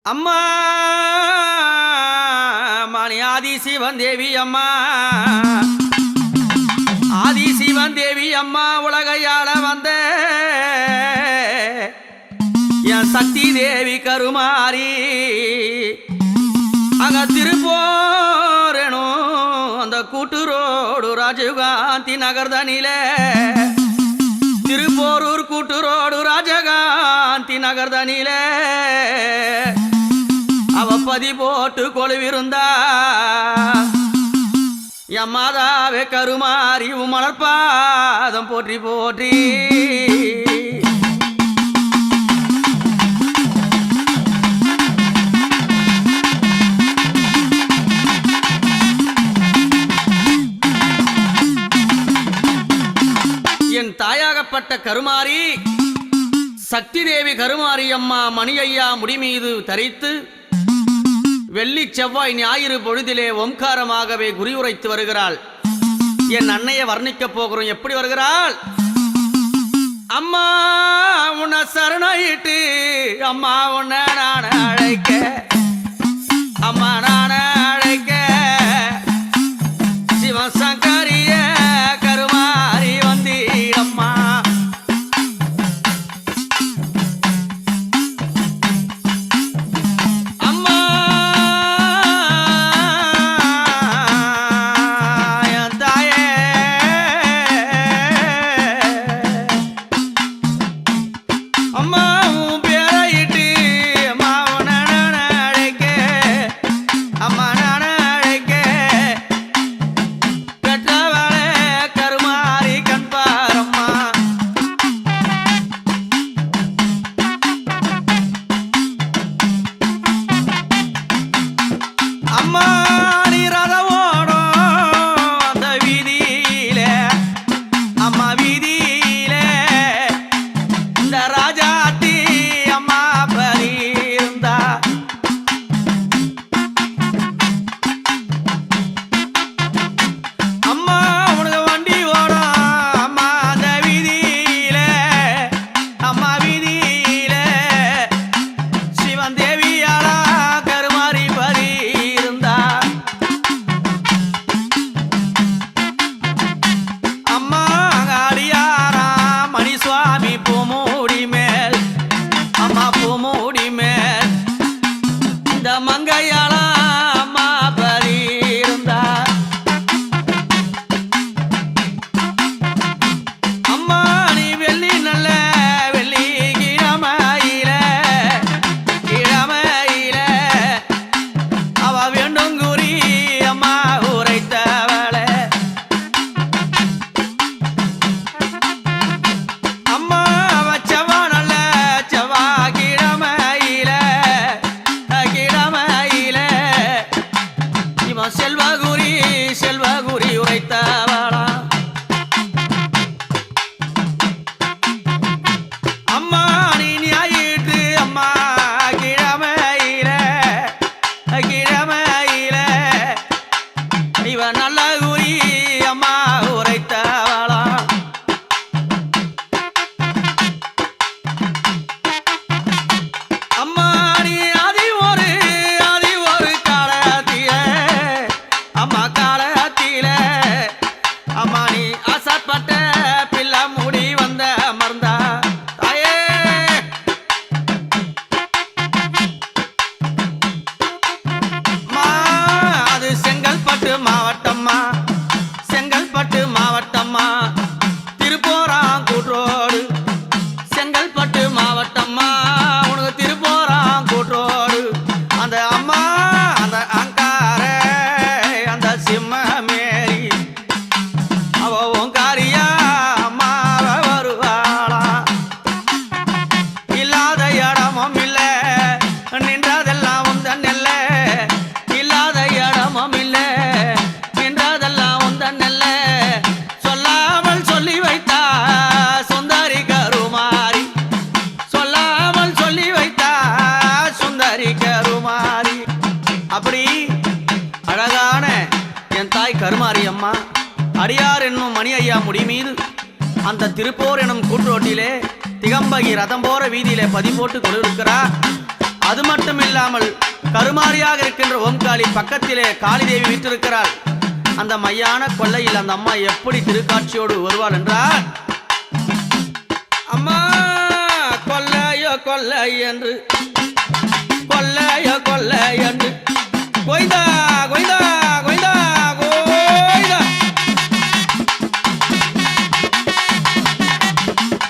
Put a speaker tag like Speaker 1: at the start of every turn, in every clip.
Speaker 1: அம்மா மணி ஆதிசிவன் தேவி அம்மா ஆதிசிவன் தேவி அம்மா உலகையாள வந்த என் சக்தி தேவி கருமாரி அங்க திருப்போரணும் அந்த கூட்டுரோடு ராஜகாந்தி நகர்தனில திருப்போரூர் கூட்டுரோடு ராஜகாந்தி நகர்தனில அவ பதி போட்டு கொழுவிருந்தா என் மாதாவே கருமாரி மலர்பாதம் போற்றி போற்றி என் தாயாகப்பட்ட கருமாரி சக்தி தேவி கருமாரி அம்மா மணியையா முடிமீது தரித்து வெள்ளி செவ்வாய் ஞாயிறு பொழுதிலே ஓம்காரமாகவே குறியுரைத்து வருகிறாள். என் அன்னையை வர்ணிக்கப் போகிறோம். எப்படி வருகிறாள்? அம்மா உன்னை சரணாயிட்டு அம்மா உன்னை நான் அழைக்க அம்மா நான் அழைக்க சிவசங்கரிய கருமாரி வந்தீடம்மா கருமாரி அம்மா அடியார் என்னும் மணி ஐயா முடிமீது அந்த திருப்போர் எனும் கூட்டுரோட்டிலே திகம்பகி ரதம் போற வீதியிலே பதி போட்டு கொண்டிருக்கிறார். அது மட்டும் இல்லாமல் கருமாரியாக இருக்கின்ற ஓம்காளி பக்கத்திலே காளி தேவி வீற்றிருக்கிறாள். அந்த மையான கொல்லையில் அந்த அம்மா எப்படி திருக்காட்சியோடு வருவாள் என்றால், அம்மா கொல்லையோ கொல்லை என்று கொல்லையோ கொல்லை என்று கொய்தா கொய்தா கொய்தா கொய்தா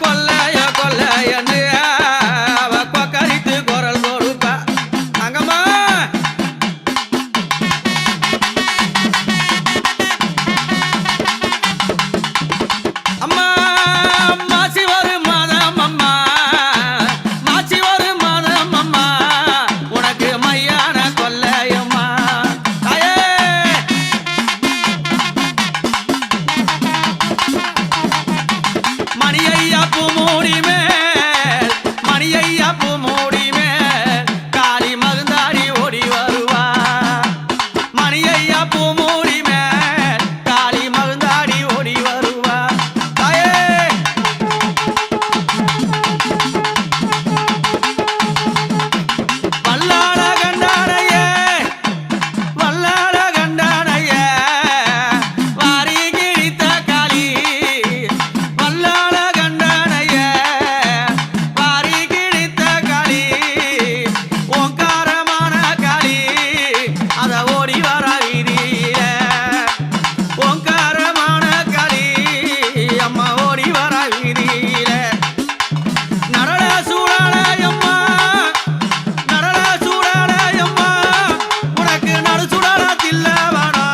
Speaker 1: கொல்லையோ கொல்லை என்று அவ கொக்கரித்து குரல் கொடுப்பா. அங்கம்மா அம்மா மாசி ஒரு மாதம் அம்மா மாசி ஒரு மாதம் அம்மா உனக்கு மையான கொல்லையம்மா தாயே. மணியையா பூ மூடி மேல் மணியையா பூ மூடி மேல் காளி மகுந்தாடி ஓடி வருவா. மணியையா பூ மூடி மேல் காளி மகுந்தாடி ஓடி வருவா. தாயே வல்லாள கண்டானையே வல்லாள கண்டானையே வாரி கிழித்த காளி. வல்லாள கண்டானையே வாரி கிழித்த காளி. ஓங்காரமான காளி அத ஓடி வர வீதியில. ஓங்காரமான காளி அம்மா ஓடி வர வீதியில. நரள சூடாலயம்மா நரள சூடாலயம்மா உனக்கு நடு சுடால தில்லவனா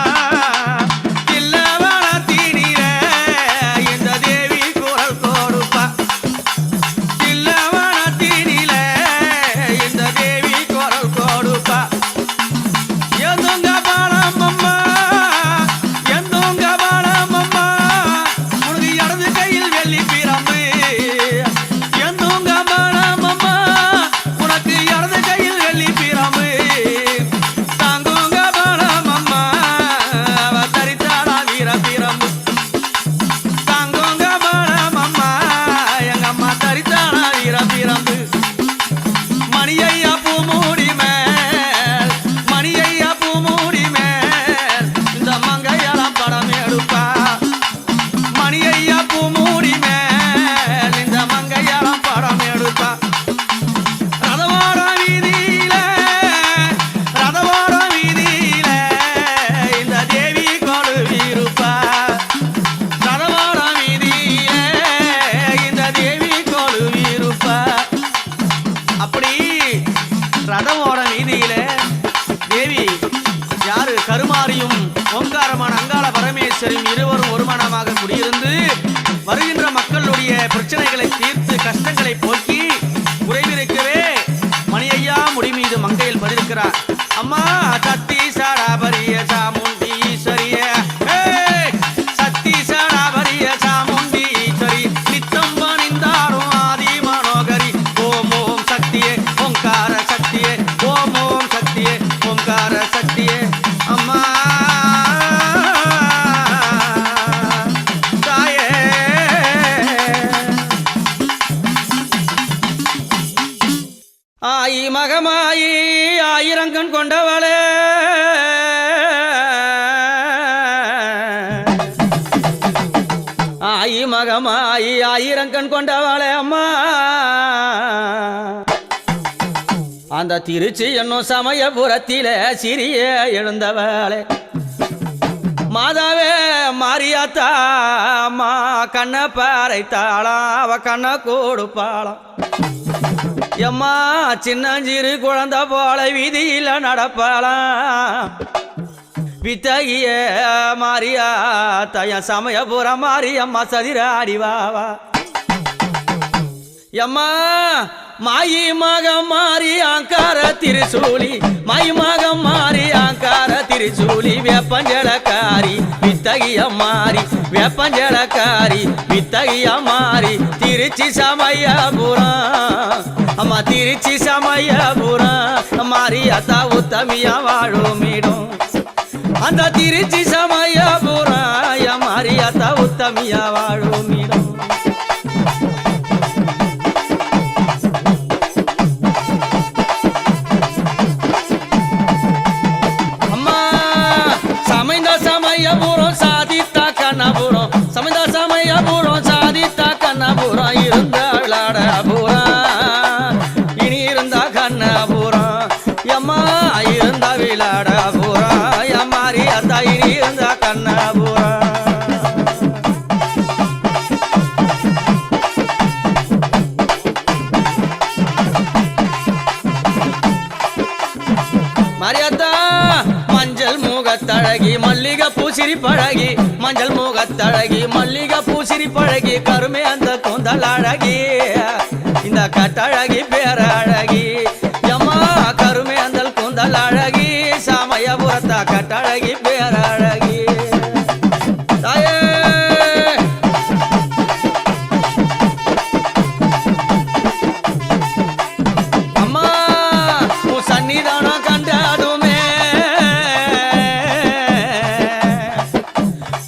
Speaker 1: தில்லவன தீனில இந்த தேவி குரல் கொடுப்பா. தில்லவன தீனில இந்த தேவி குரல் கொடுப்பா. எந்துங்க பாலம் அம்மா எந்துங்க பாலம் அம்மா உனக்கு இடது கையில் வெள்ளி பிரம்பு. எந்துங்க பாலம் அம்மா உனக்கு இடது கையில் வெள்ளி பிரம்பு. தாங்குங்க பாலம் அம்மா அவ தரித்தாளா வீர பிரம்பு. தாங்குங்க பாலம் அம்மா எங்க அம்மா தரித்தாளா வீர பிரம்பு. மணியையா பூ மூடி மேல் மணியையா பூ மூடி மேல் இந்த மங்கையெல்லாம் படம் எடுப்பா. மணியையா பூ மூடி மேல் இந்த மங்கையெல்லாம் படம் எடுப்பா. ரதவாட வீதியில ரதவாட வீதியில இந்த தேவி கொலுவிருப்பா. ரதவாட வீதியில இந்த தேவி கொலுவிருப்பா. அப்படி ரதமோட வீதியில தேவி யாரு கருமாரியும் ஓங்காரமான அங்காள பரமேஸ்வரியும் இருவரும் ஒரு மனமாக குடியிருந்து வருகின்ற மக்களுடைய பிரச்சனைகளை தீர்த்து கஷ்டங்களை போக்கி குறைவிருக்கவே மணியையா முடி மீது மங்கையில் பதிருக்கிறார். அம்மா சத்தி சாடாபரிய சாமுண்டி ஈஸ்வரிய சத்தி சாடாபரிய சாமுண்டி ஈஸ்வரி நித்தம் பணிந்தாரும் ஆதி மனோகரி. ஓம் ஓம் சக்தியே ஓங்கார சக்தியே ஓம் ஓம் சக்தியே ஓங்கார சக்தியே. அம்மா தாயே ஆயி மகமாயி ஆயிரங்கண் கொண்டவளே ஆயி மகமாயி ஆயிரங்கண் கொண்டவளே அம்மா. அந்த திருச்சி என்னும் சமயபுரத்திலே சிறிய எழுந்தவளே மாதாவே மாரியாத்தா அம்மா கண்ண பாறைத்தாளாம் அவ கண்ண கொடுப்பாளாம். எம்மா சின்னஞ்சிறு குழந்தை போல வீதியில நடப்பாளாம். வித்தகிய மாரியாத்தா என் சமயபுரம் மாரியம்மா சதிராடி வாவா. எம்மா மாயி மகம் மாறி ஆங்கார திருசூலி மாயி மகம் மாறி ஆங்கார திருசூலி வேப்பஞ்சலக்காரி வித்தகிய மாறி வேப்பஞ்சலக்காரி வித்தகிய மாறி திருச்சி சமயபுரம் அம்மா திருச்சி சமயபுரம் மாரியாத்தா உத்தமியா வாழும் இடம். அந்த திருச்சி சமயபுரம் மாரியாத்தா உத்தமியா வாழும் இடம். மாரியாத்தா மஞ்சள் முகத்தழகி மல்லிகை பூசிரி பழகி மஞ்சள் முகத்தழகி மல்லிகை பூசிரி பழகி கருமே அந்த கூந்தல் அழகி இந்த கட்டழகி பேர அழகி எம்மா கருமே அந்த கூந்தல் அழகி சமயபுரத்தா கட்டழகி பேர அழகி தாயே அம்மா உன் சன்னிதானம் கண்டாடுமே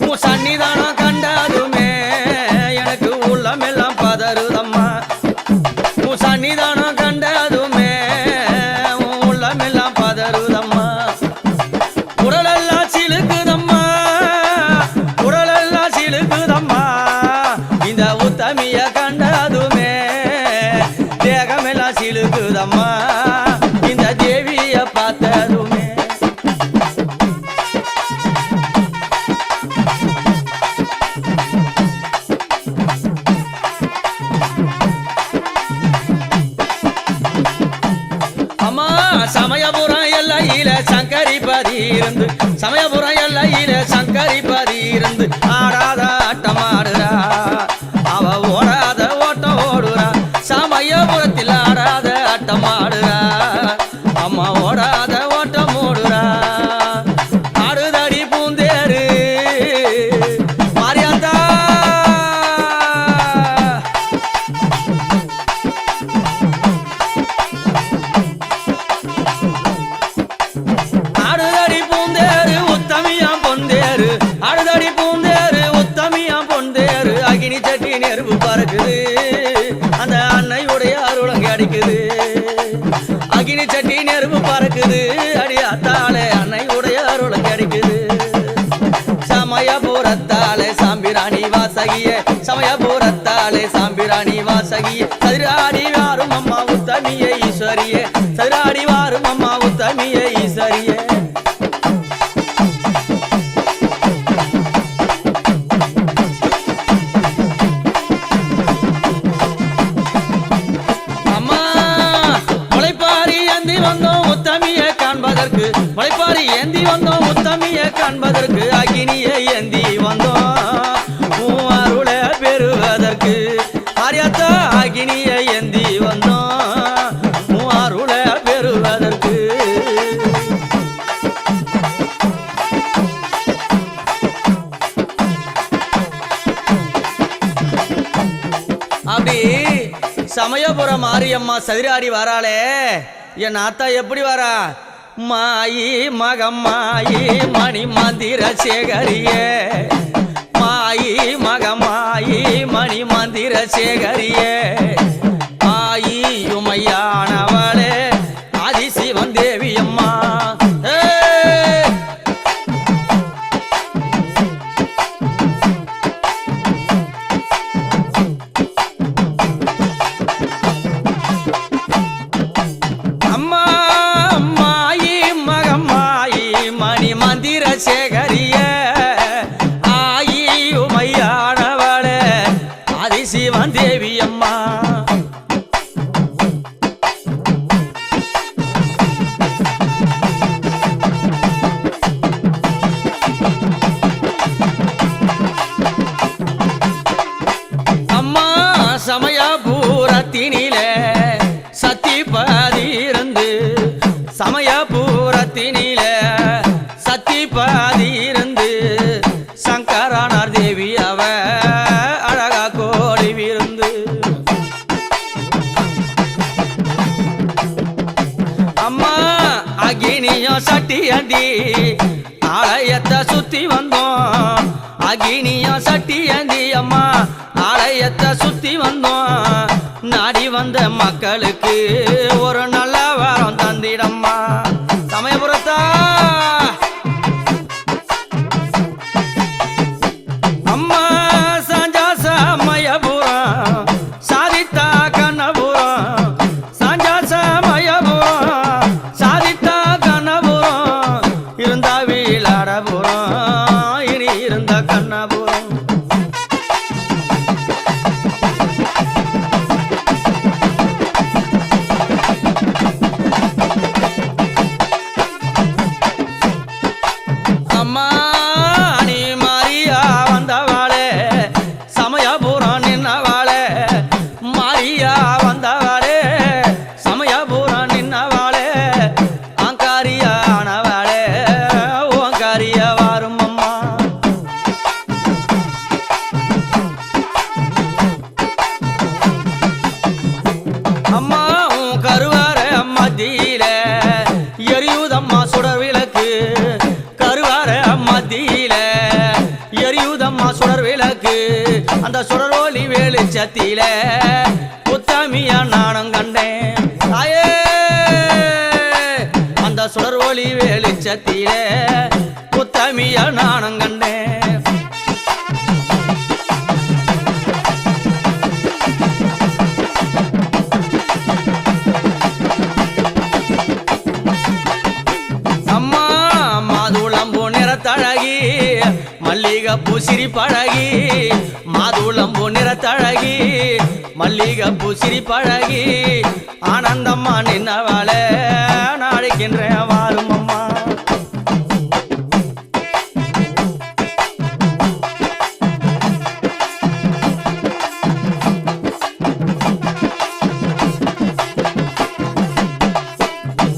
Speaker 1: உன் சன்னிதானம் கண்டாடுமே எனக்கு உள்ளமெல்லாம் பதறுதம்மா உன் சன்னிதானம் கண்டதுமே உன் உள்ளமெல்லாம் பதறுதம்மா உடலெல்லாம் சிலுக்குதம்மா உடலெல்லாம் சிலுக்குதம்மா இந்த உத்தமிய கண்டதுமே தேகமெல்லாம் சிலுக்குதம்மா இந்த தேவிய பார்த்ததுமே அம்மா சமயபுரம் எல்லையில சங்கரிபதி இருந்து சமயபுரம் எல்லையில சங்கரிபதி இருந்து ஆடாத ஆட்டமாடுறா அவ ஓடாத ஓட்டம் ஓடுறா சமயபுரத்தில் ஆடாத ஆட்டமாடுறா அம்மா ஓடாத ஓட்டம் ஓடுறா ஆடுதடி பூந்தேரு மாரியாத்தா ஆடுதடி பூந்தேரு உத்தமியாம் பொந்தேரு ஆடுதடி பூந்தேரு உத்தமியாம் பொந்தேரு அகினி சட்டி நெருப்பு பறக்குது அந்த அன்னையுடைய அருளங்க அடிக்குது அகினி சட்டி நெருப்பு பறக்குது அடி அத்தாலே அன்னையுடைய அருளங்க அடிக்குது சமயபுரத்தாலே சாம்பிராணி வாசகியே சமயபுரத்தாலே சாம்பிராணி வாசகியே சதிராடி வாரும் அம்மா உத்தமியே ஈஸ்வரியே சதிராடி வாரும் அம்மா உத்தமியே ஈஸ்வரியே அம்மா முளைப்பாரி ஏந்தி வந்தோம் உத்தமியை காண்பதற்கு முளைப்பாரி ஏந்தி வந்தோம் உத்தமியை காண்பதற்கு அகினியை ஏந்தி வந்தோம் உன் அருளை பெறுவதற்கு ஆரியாத்தா அகினியை ஏந்தி வந்தோம் உன் அருளை பெறுவதற்கு அப்படி சமயபுரம் மாரியம்மா சதிராடி வராளே என் ஆத்தா எப்படி வரா மாயி மகம்மாயி மணி மந்திர சேகரியே மாயி மகமாயி மணி மந்திர சேகரியே ஆயி உமையானவளே ஆதிசிவன் தேவி அம்மா அம்மா மாயி மகமாயி மணி மந்திர சேகரிய ஆயி உமையானவளே ஆதிசிவன் தேவி அம்மா அம்மா சமயபுரத்தினிலே சத்திபதி இருந்து சமயபுரத்தினிலே சத்திபதி இருந்து சங்கரானார் தேவி அவ அழகா கோடி விருந்து அம்மா அகினியும் சட்டியண்டி ஆலயத்தை சுத்தி வந்தோம் அகினியும் சட்டியண்டி அம்மா ஆலயத்தை சுத்தி வந்தோம் நாடி வந்த மக்களுக்கு ஒரு நல்ல வாரம் தந்திடம்மா சமயபுரத்தா அம்மா சாஞ்சா சமயபுரம் சாதித்தா கண்ணபுரம் சாஞ்சா சமயபுரம் சாதித்தா கண்ணபுரம் இருந்தா வீலாடபுரம் இனி இருந்த கண்ணபுரம் கருவார மத்தியில எரியுதம்மா சுடர் விளக்கு கருவார மத்தியில எரியுதம்மா சுடர் விளக்கு அந்த சுடர் ஒளி வெளிச்சத்தில உத்தமியா நானும் கண்டேன் தாயே அந்த சுடர் ஒளி வெளிச்சத்தில உத்தமியா நானும் கண்டேன் தழகி மல்லிகைப்பூ சிரிப்பழகி மாதுளம்பூ நிறத்தழகி மல்லிகைப்பூ சிரிப்பழகி ஆனந்தம்மா நின்னவாள நாளைக்கின்ற வாரும்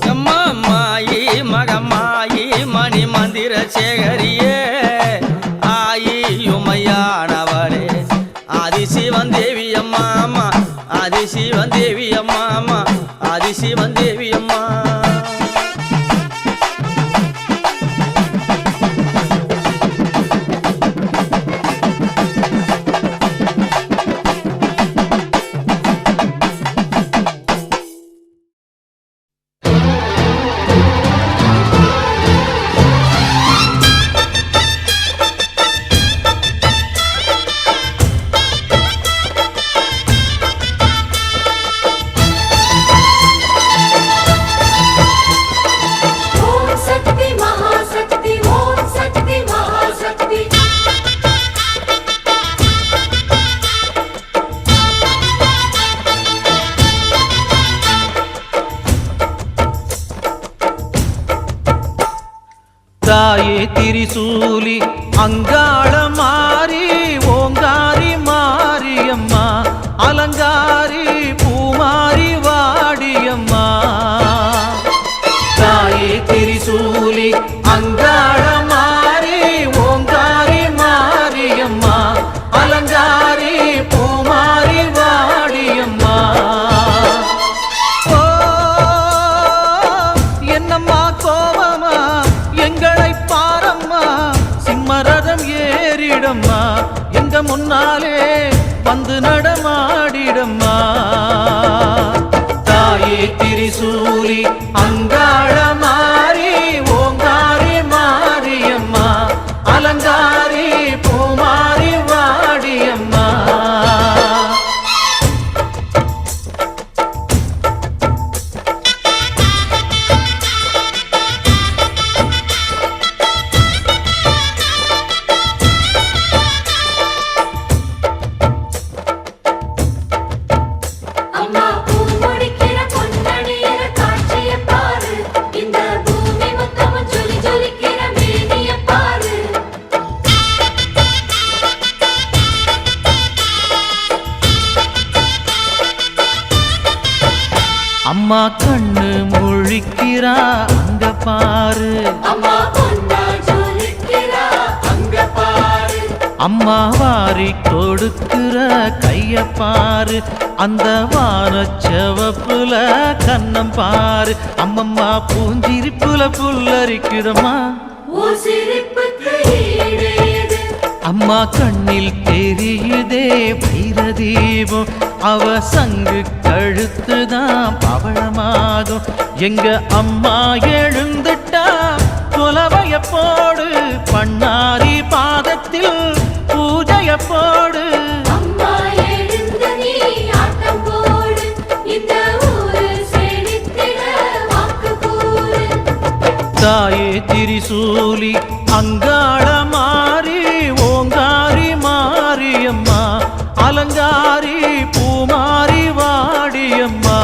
Speaker 1: அம்மா மாயி மகமாயி மணி மந்திர சேகரியே ஆயி உமையானவளே ஆதிசிவன் தேவி அம்மா அம்மா ஆதிசிவன் தேவி அம்மா அம்மா ஆதிசிவன் தேவி அம்மா
Speaker 2: தாயே திரிசூலி அங்காள மாறி ஓங்காரி மாரியம்மா அலங்காரி பூமாரி வாடியம்மா தாயே திரிசூலி அங்காள மாறி ஓங்காரி மாரியம்மா அலங்காரி பூமாரி வாடியம்மா என்னம்மா கோவமா எங்களை பாரம்மா சிம்மரதம் ஏறிடம்மா எங்க முன்னாலே வந்து நடமாடிடம்மா தாயே திரிசூலி அங்காள மாறி ஓங்காரி மாரியம்மா அலங்காரி பூமாரி வாடியம்மா அம்மா கண்ணு முழிக்கிறா அங்க பாரு
Speaker 3: அம்மா பொன்னா ஜொலிக்கிறா அங்க பாரு
Speaker 2: அம்மா வாரி கொடுக்கிற கைய பாரு அந்த வானச்சவப்புல கண்ணம் பாரு அம்மம்மா பூஞ்சிரிப்புல புல்லரிக்குதம்மா
Speaker 3: ஓ சிரிப்புக்கு ஈடேது
Speaker 2: அம்மா கண்ணில் தெரியுதே வைரதீபம் அவ சங்கு கழுத்துதான் பவளமாகும் எங்க அம்மா எழுந்துட்டா குலவைய போடு பண்ணாரி பாதத்தில் பூஜைய போடு
Speaker 3: அம்மா எழுந்து நீ ஆட்டம் போடு இந்த ஊரு செழித்திட வாக்கு கூறு
Speaker 2: தாயே திரிசூலி அங்காள மாறி ஓங்காரி மாரியம்மா அலங்காரி பூமாரி வாடியம்மா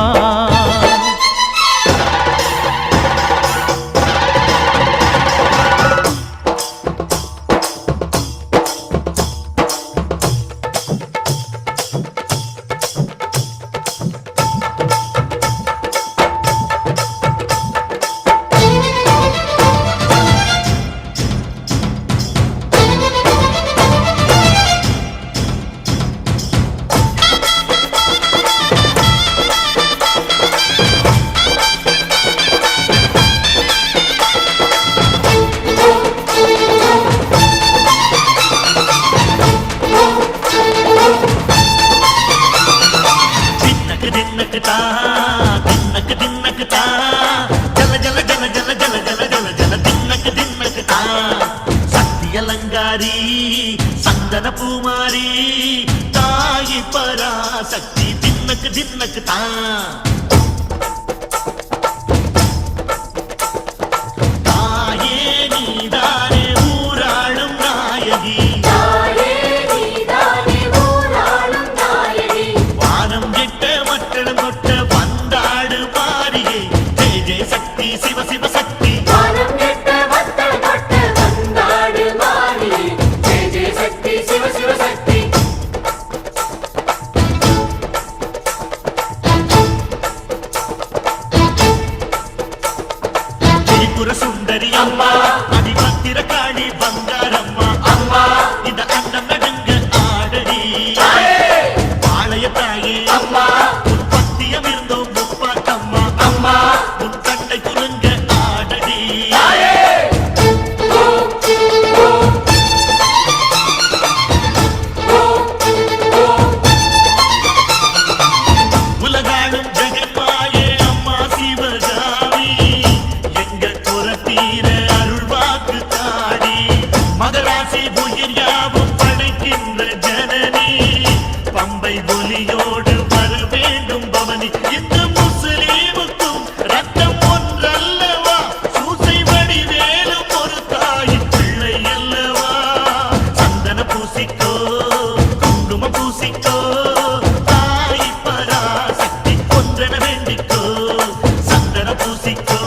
Speaker 4: தின்னக்கு தான் ஜல ஜல ஜல ஜல ஜல ஜல ஜல ஜல தின்னக்கு தான் சக்தி அலங்காரி சந்தன பூமாரி தாயி பராசக்தி தின்னக்கு தான் சுந்தரி அம்மா அதிபத்திர காளி பங்காரம்மா அம்மா இந்த அண்டம் நடுங்க ஆடடி பாளைய தாயே அம்மா உன் பத்தியம் இருந்தோம் முப்பாட்டம்மா அம்மா உன் கண்டை குறுங்க ஆடடி உலகாளும் ஜெகன்மாயே அம்மா சிவகாமி மகராசி புயல் யாவும் படைக்கின்ற ஜனனி பம்பை ஒலியோடு வர வேண்டும் பவனி இந்த முஸ்லீமுக்கும் ரத்தம் ஒன்றல்லவா சூசை வடிவேலும் ஒரு தாயின் பிள்ளை அல்லவா சந்தன பூசிக்கோ குங்குமம் பூசிக்கோ தாய் பராசக்தி ஒன்றென வேண்டிக்கோ சந்தன பூசிக்கோ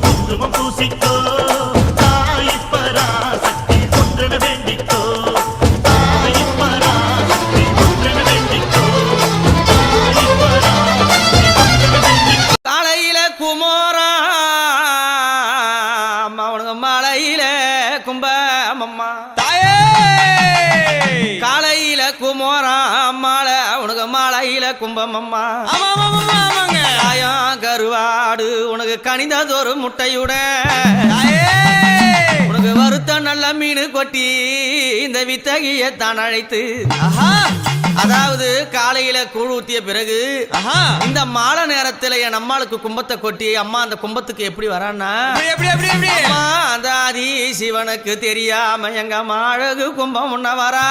Speaker 4: குங்குமம் பூசிக்கோ
Speaker 1: காலையில குமோரா மாலை உனக்கு மாலையில கும்பமம்மா ஆயம் கருவாடு உனக்கு கனிந்ததொரு முட்டையுட உனக்கு வருத்த நல்ல மீன் கொட்டி இந்த வித்தகிய தான் அழைத்து அதாவது காலையில கூழ் ஊத்திய பிறகு இந்த மாலை நேரத்துல என் அம்மாளுக்கு கும்பத்தை கொட்டி அம்மா அந்த கும்பத்துக்கு எப்படி வரான்னா அந்த ஆதி சிவனுக்கு தெரியாம எங்க அழகு கும்பம் உன்ன வரா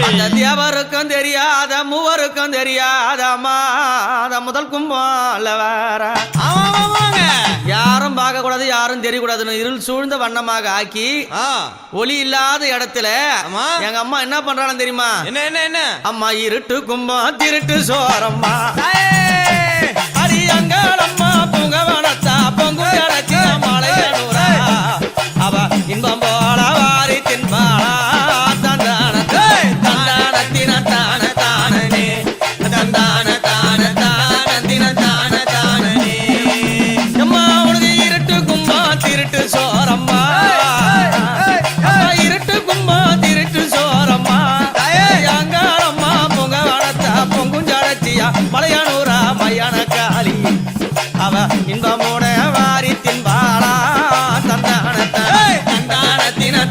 Speaker 1: அந்த தேவருக்கும் தெரியாத மூவருக்கும் தெரியாத அம்மா அந்த முதல் கும்பம் வர யாரும் பார்க்க கூடாது யாரும் தெரியக்கூடாதுன்னு இருள் சூழ்ந்த வண்ணமாக ஆக்கி ஒளி இல்லாத இடத்துல எங்க அம்மா என்ன பண்றாங்க தெரியுமா என்ன அம்மா இருட்டு கும்பம் திருட்டு சோரம்மா அடி அங்காளம்மா பூங்கவனத்தா பொங்கு அடைச்சி மலையனூரா அவ இன்பம் போல வாரி தின்பாளா தந்தானத்தை தந்தானத்தின தான தானே தந்தான தான தானத்தின தான தானே அம்மா உனக்கு இருட்டு கும்பம் திருட்டு சோரம்மா இருட்டு கும்பம் திருட்டு சோரம்மா மலையானூரா மையான காளி அவ இன்பமோட வாரி தின்பாளா தந்தானத்தின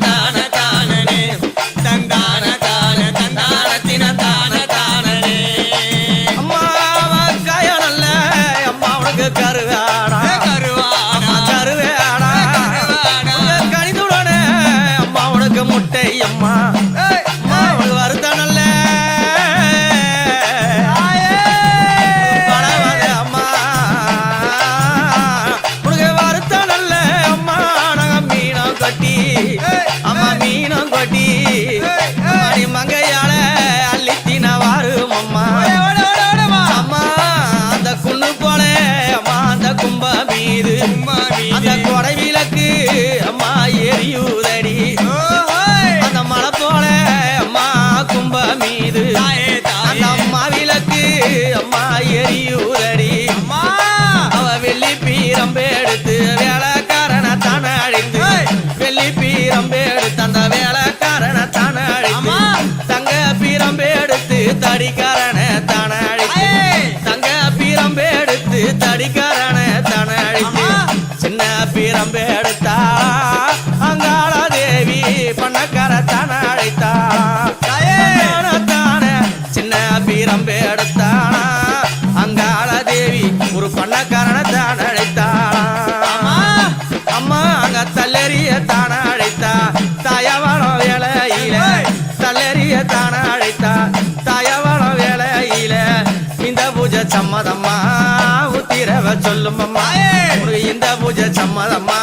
Speaker 1: தான தானே தந்தான தான தந்தானத்தின தான தானே அம்மா காயனல்ல அம்மா உனக்கு கருவாடா கருவேடா கணிதுடனே அம்மா உனக்கு முட்டை அம்மா உனக்கு வருத்த நல்ல அம்மா மீனம் கொட்டி மங்கையால அள்ளித்தின வாரும் அம்மா அம்மா அந்த குண்ணு போல அம்மா அந்த கும்ப மீது அந்த கொடை விளக்கு அம்மா எரியுதடி அந்த மலை போல அம்மா கும்ப மீது அந்த அம்மா விளக்கு அம்மா எரியுதடி அவ வெள்ளி பீரம்பு எடுத்து வேலைக்காரன தான அழிந்து வெள்ளி பீரம்பு எடுத்து அந்த வேலைக்காரன தான அழித்து தங்க பீரம்பு எடுத்து தடிக்காரன தான அழித்து தங்க பீரம்பு எடுத்து தடிக்காரன தான அழித்து சின்ன பீரம்பு எடுத்தா அங்காள தேவி பண்ணக்கார தான அழைத்தா தான சின்ன பீரம்பு எடுத்தானா அங்காள தேவி ஒரு பண்ணக்காரனை தான் அழைத்தாளா அம்மா அங்க தள்ளெறிய தான அழைத்தா தாயவாளம் வேலையில தள்ளெறிய தான அழைத்தா தாயவாளம் வேலையில இந்த பூஜை சம்மதம்மா உத்திரவ சொல்லும் அம்மா உனக்கு இந்த பூஜை சம்மதம்மா